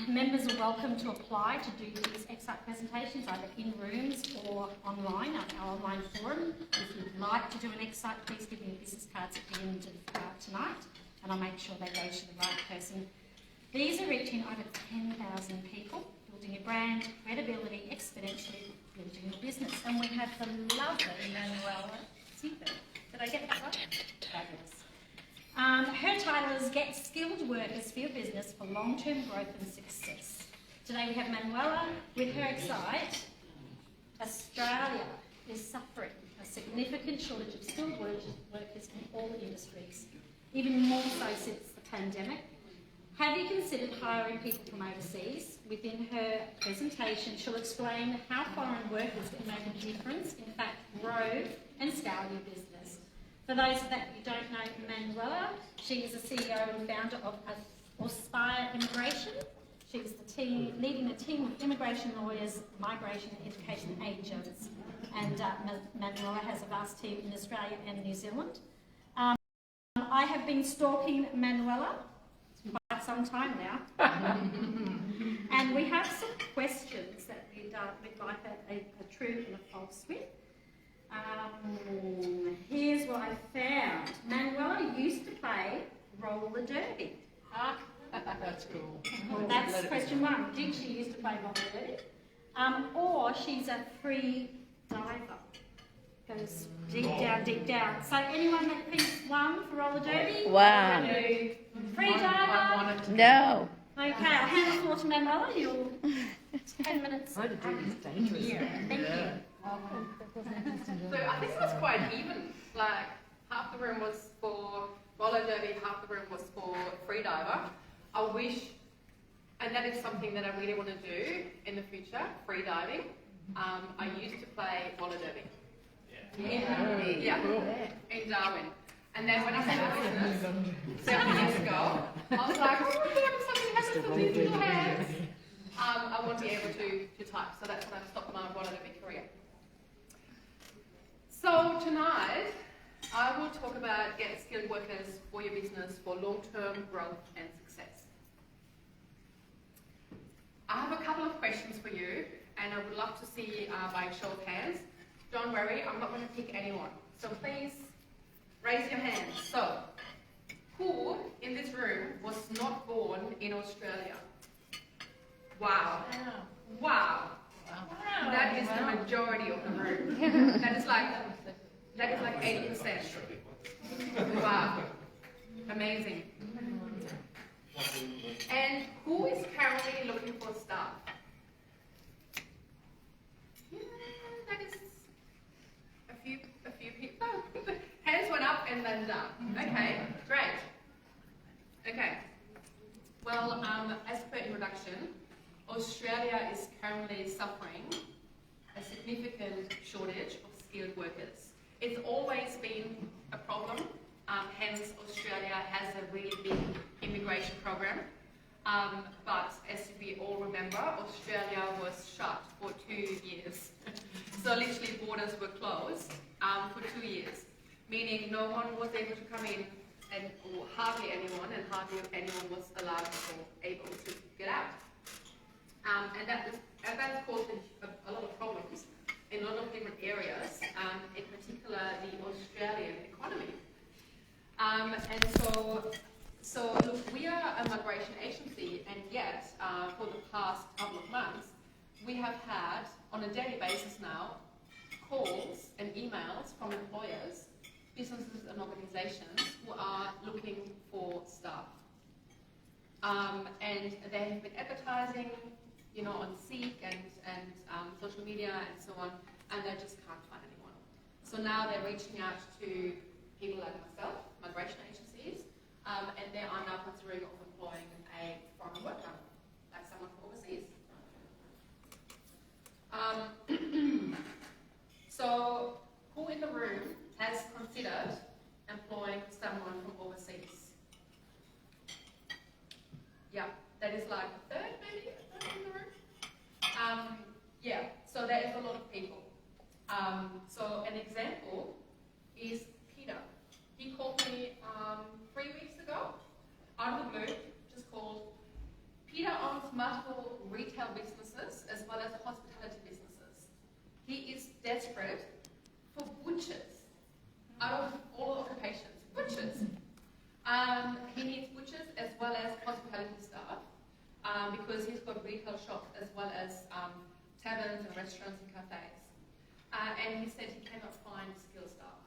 Members are welcome to apply to do these excite presentations either in rooms or online at our online forum. If you'd like to do an excite, please give me your business cards at the end of tonight, and I'll make sure they go to the right person. These are reaching over 10,000 people, building a brand, credibility, exponentially building your business. And we have the lovely Manuela Seiberth. Did I get that right? Fabulous. Her title is Get Skilled Workers for Your Business for Long-Term Growth and Success. Today we have Manuela with her Excite. Australia is suffering a significant shortage of skilled workers in all industries, even more so since the pandemic. Have you considered hiring people from overseas? Within her presentation, she'll explain how foreign workers can make a difference, in fact, grow and scale your business. For those that you don't know Manuela, she is the CEO and founder of Aspire Immigration. She's leading a team of immigration lawyers, migration and education agents. And Manuela has a vast team in Australia and New Zealand. I have been stalking Manuela for quite some time now. And we have some questions that we'd like a true and a false with. Here's what I found. Manuela used to play roller derby. That's cool. That's question one. Did she used to play roller derby? Or she's a free diver. Goes deep down. So anyone that thinks one for roller derby? Wow. Free diver? No. Okay, I'll hand the floor to Manuela. You'll 10 minutes. Roller derby is dangerous. Yeah, thank you. So I think it was quite even. Like half the room was for roller derby, half the room was for freediver. I wish, and that is something that I really want to do in the future, freediving. I used to play roller derby. Yeah, in Darwin. And then when I started business 7 years ago, I was like, oh, something happens to these little hands. I want to be able to type, so that's when I stopped my roller derby career. So tonight, I will talk about getting skilled workers for your business for long-term growth and success. I have a couple of questions for you, and I would love to see by show of hands. Don't worry, I'm not going to pick anyone. So please raise your hands. So, who in this room was not born in Australia? Wow. Wow. That is the majority of the room. That is like 80%. Wow. Amazing. And who is currently looking for staff? Yeah, that is a few people. Hands went up and then down. Okay, great. Okay. Well, as per introduction, Australia is currently suffering a significant shortage of skilled workers. It's always been a problem, hence Australia has a really big immigration program. But as we all remember, Australia was shut for 2 years. So literally borders were closed for 2 years, meaning no one was able to come in, or hardly anyone was allowed or able to get out. And that caused a lot of problems in a lot of different areas, in particular the Australian economy. And so look, we are a migration agency, and yet for the past couple of months, we have had, on a daily basis now, calls and emails from employers, businesses and organizations who are looking for staff. And they have been advertising, on Seek and social media and so on, and they just can't find anyone. So now they're reaching out to people like myself, migration agencies, and they are now considering of employing a foreign worker, like someone from overseas. So who in the room has considered employing someone from overseas? Yeah, that is like a third maybe in the room. Yeah, so there is a lot of people. So an example is Peter. He called me 3 weeks ago, out of the blue, just called. Peter owns multiple retail businesses as well as hospitality businesses. He is desperate for butchers out of all occupations. Butchers. He needs butchers as well as hospitality staff because he's got retail shops as well as taverns and restaurants and cafes. And he said he cannot find skilled staff.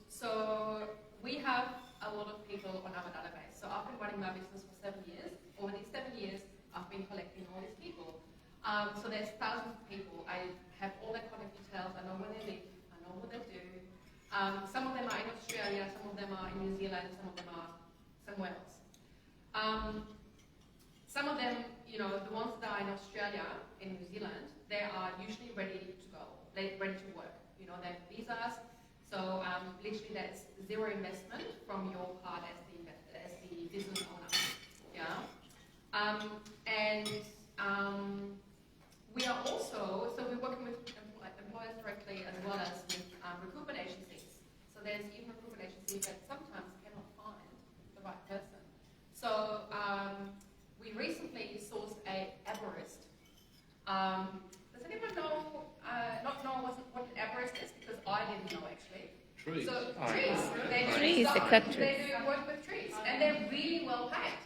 So we have a lot of people on our database. So I've been running my business for 7 years. Over these 7 years, I've been collecting all these people. So there's thousands of people. I have all their contact details. I know where they live. I know what they do. Some of them are in Australia. Some of them are in New Zealand. Some of them are somewhere else. Some of them, you know, the ones that are in Australia, in New Zealand, they are usually ready to go. They're ready to work. You know, they have visas. So literally that's zero investment from your part as the business owner. Yeah. We are also, so we're working with employers directly as well as with recruitment agencies. So there's even recruitment agencies that sometimes cannot find the right person. So we recently sourced a arborist. Does anyone know, not know what an arborist is? Because I didn't know actually. Trees. So trees. Trees, they cut trees. They do work with trees and they're really well paid.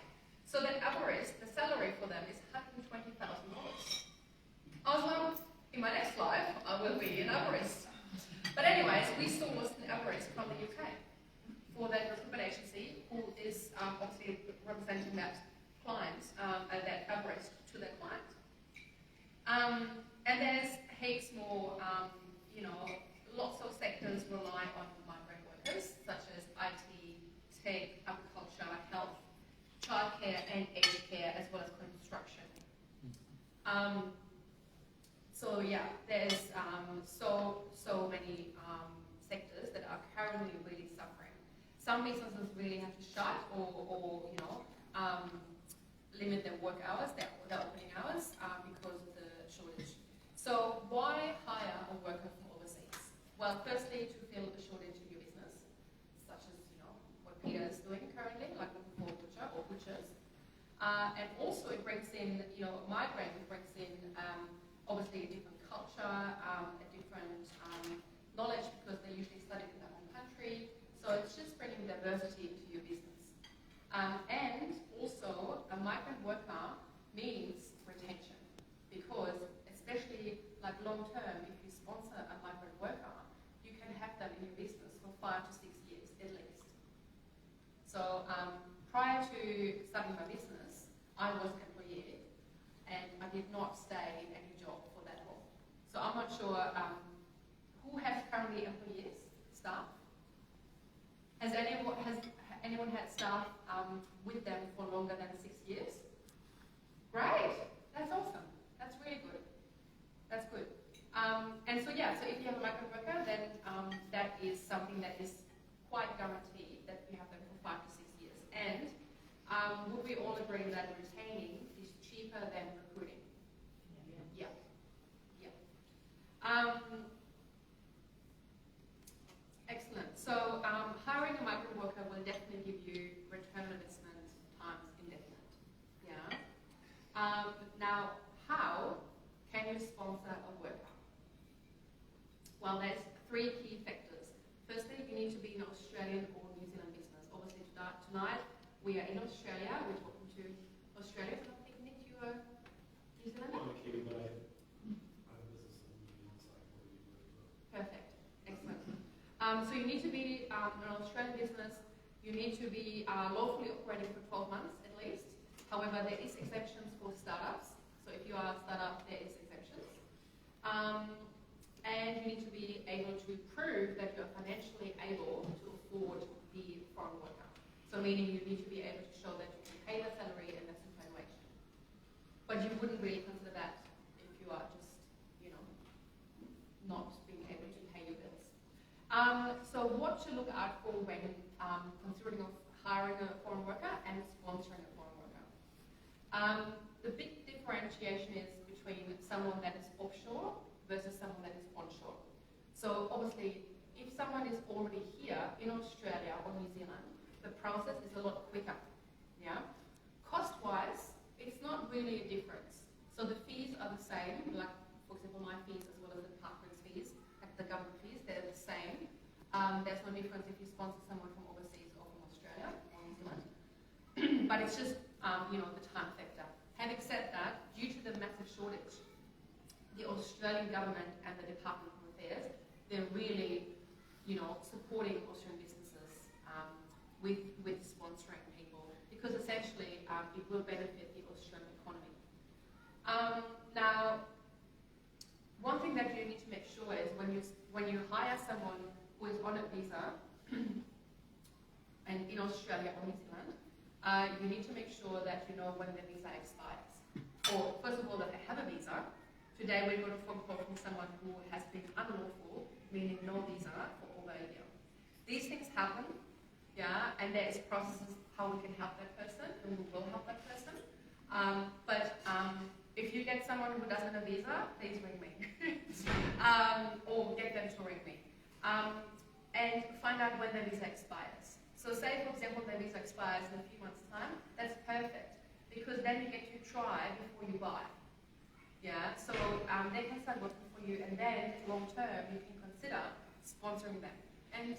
So that arborist, the salary for them is $120,000. I was like, in my next life, I will be an arborist. But anyways, we sourced an arborist from the UK for that recruitment agency who is obviously representing that client, that arborist to their client. And there's heaps more, you know, lots of sectors rely on migrant workers, such as IT, tech, agriculture, health, childcare and aged care, as well as construction. So yeah, there's so many sectors that are currently really suffering. Some businesses really have to shut or you know, limit their work hours, their opening hours because of the shortage. So why hire a worker from overseas? Well, firstly, to fill the shortage of your business, such as, you know, what Peter is doing currently, like looking for a butcher or butchers. And also it brings in, you know, migrant, it brings in obviously a different culture, a different knowledge because they usually studied in their home country. So it's just bringing diversity into your business. And also a migrant worker means retention because especially like long term, if you sponsor a migrant worker, you can have them in your business for 5 to 6 years at least. So prior to starting my business, I was an employee and I did not stay in any job for that long. So I'm not sure who has currently employees, staff? Has anyone had staff with them for longer than 6 years? Great, that's awesome. That's really good. That's good. And so yeah, so if you have a migrant worker, then that is something that is quite guaranteed that you have them for 5 to 6 years. And would we all agree that retaining is cheaper than recruiting? Yeah. Yeah. Excellent. So hiring a migrant worker will definitely give you return on investment times indefinite. Yeah. Now, how can you sponsor a worker? Well, there's 3 key factors. Firstly, you need to be an Australian or New Zealand business. Obviously, tonight we are in Australia. We're talking to Australia. I think, Nick, you are New Zealander? I'm a Kiwi, but I have a business in New Zealand, so I can really work. Perfect. Excellent. So you need to be an Australian business. You need to be lawfully operating for 12 months at least. However, there is exemptions for startups. So if you are a startup, there is exemptions. And you need to be able to prove that you're financially able to afford the foreign worker. So meaning you need to be able to show that you can pay their salary and their superannuation. But you wouldn't really consider that if you are just, you know, not being able to pay your bills. So what to look out for when considering of hiring a foreign worker and sponsoring a foreign worker. The big differentiation is between someone that is offshore versus someone that is onshore. So obviously, if someone is already here in Australia or New Zealand, the process is a lot quicker. Yeah. Cost-wise, it's difference if you sponsor someone from overseas or from Australia or New Zealand. But it's just, the time factor. Having said that, due to the massive shortage, the Australian government and the Department of Affairs, they're really, supporting Australian businesses with sponsoring people, because essentially it will benefit the Australian economy. Now, one thing that you need to make sure is when you hire someone who is on a visa, and in Australia or New Zealand, you need to make sure that you know when the visa expires. Or first of all, that they have a visa. Today we're going to phone call from someone who has been unlawful, meaning no visa, for over a year. These things happen, and there is processes how we can help that person, and we will help that person. But if you get someone who doesn't have a visa, please ring me. Or get them to ring me. And find out when the visa expires. So say, for example, the visa expires in a few months' time, that's perfect, because then you get to try before you buy. So they can start working for you, and then long term you can consider sponsoring them. And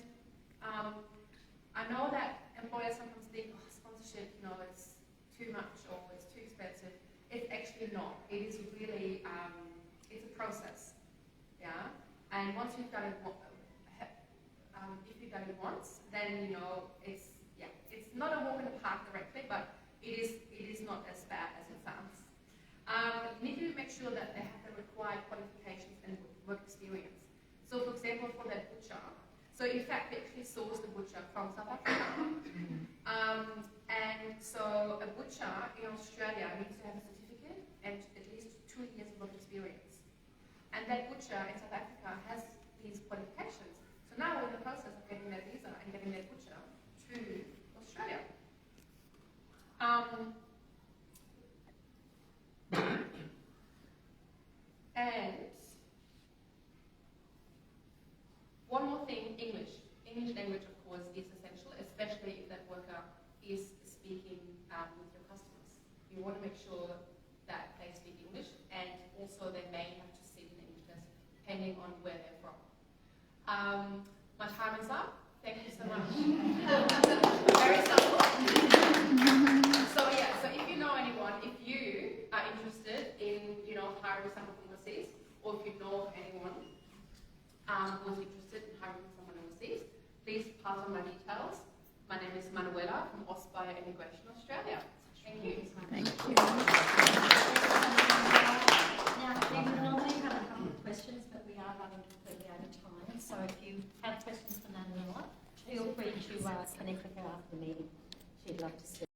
I know that employers sometimes think, sponsorship, it's too much or it's too expensive. It's actually not. It is really, it's a process. And once you've done it, if you've done it once, then it's not a walk in the park directly, but it is not as bad as it sounds. You need to make sure that they have the required qualifications and work experience. So, for example, for that butcher, so in fact, we actually source the butcher from South Africa. And so a butcher in Australia needs to have a certificate and at least 2 years of work experience. And that butcher in South Africa has these qualifications. So now we're in the process of getting that visa and getting that butcher to Australia. And one more thing, English. English language, of course, is essential, especially if that worker is speaking with your customers. You want to make sure that they speak English, and also they may have to sit in English class, depending on where they're from. My time is up. Thank you so much. Very simple. So if you know anyone, if you are interested in hiring someone from overseas, or if you know of anyone who is interested in hiring someone overseas, please pass on my details. My name is Manuela from Aspire Immigration Australia. Thank you. Thank you. Now, we would normally have a couple of questions, but we are running completely out of time. So if you have questions for Manuela, feel free to connect with her after the meeting. She'd love to see